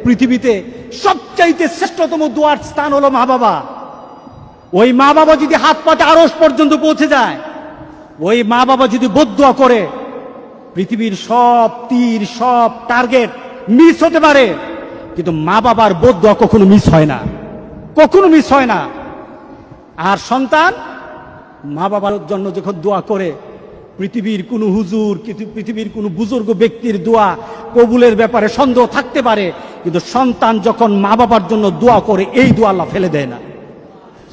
পৃথিবীতে সবচাইতে শ্রেষ্ঠতম দোয়ার স্থান হলো মা বাবা। ওই মা বাবা যদি হাত পাতে আরশ পর্যন্ত পৌঁছে যায়, ওই মা বাবা যদি বদদুয়া করে, পৃথিবীর সব তীর সব টার্গেট মিস হতে পারে, কিন্তু মা বাবার বদদুয়া কখনো মিস হয় না, কখনো মিস হয় না। আর সন্তান মা বাবার জন্য যখন দোয়া করে, পৃথিবীর কোন হুজুর, পৃথিবীর কোন বুজুর্গ ব্যক্তির দোয়া কবুলের ব্যাপারে সন্দেহ থাকতে পারে, কিন্তু সন্তান যখন মা বাবার জন্য দোয়া করে, এই দোয়া আল্লাহ ফেলে দেয় না।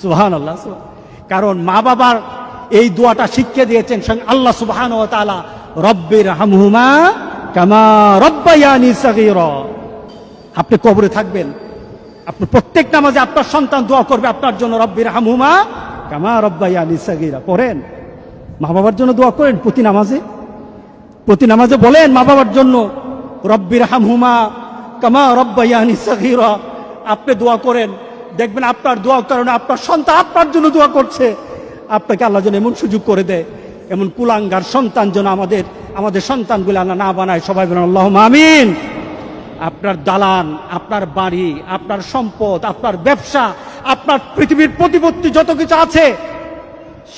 সুবহানাল্লাহ। কারণ মা বাবার এই দোয়াটা শিখিয়ে দিয়েছেন স্বয়ং আল্লাহ সুবহানাহু ওয়া তাআলা, রব্বির হামহুমা কামা রব্বায়ানি সাগীরা। আপনি কবরে থাকবেন, আপনি প্রত্যেক নামাজে আপনার সন্তান দোয়া করবে আপনার জন্য, রব্বির হামহুমা কামা রব্বায়ানি সাগীরা। পড়েন, মা বাবার জন্য দোয়া করেন প্রতি নামাজে বলেন মা বাবার জন্য, রব্বির হামহুমা কামা রব্বায়ানি সাগীরা। আপনি দোয়া করেন, দেখবেন আপনার দোয়ার কারণে আপনার সন্তান আপনার জন্য দোয়া করছে। আপনাকে আল্লাহ যেন এমন সুযোগ করে দেয়, এমন কুলাঙ্গার সন্তান যেন আমাদের সন্তানগুলো আল্লাহ না বানায়। সবাই বলেন আল্লাহুম্মা আমিন। আপনার দালান, আপনার বাড়ি, আপনার সম্পদ, আপনার ব্যবসা, আপনার পৃথিবীর প্রতিপত্তি যত কিছু আছে,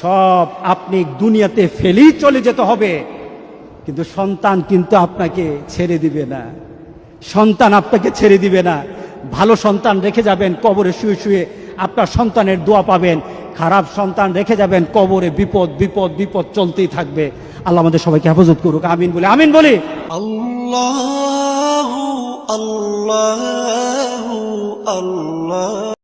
সব আপনি দুনিয়াতে ফেলেই চলে যেতে হবে, কিন্তু সন্তান কিন্তু আপনাকে ছেড়ে দিবে না। সন্তান আপনাকে ছেড়ে দিবে না। ভালো সন্তান রেখে যাবেন, কবরে শুয়ে শুয়ে আপনার সন্তানের দোয়া পাবেন। খারাপ সন্তান রেখে যাবেন, কবরে বিপদ বিপদ বিপদ চলতেই থাকবে। আল্লাহ আমাদের সবাইকে হেফাজত করুক। আমিন বলি, আমিন বলি। আল্লাহু আল্লাহু আল্লাহ।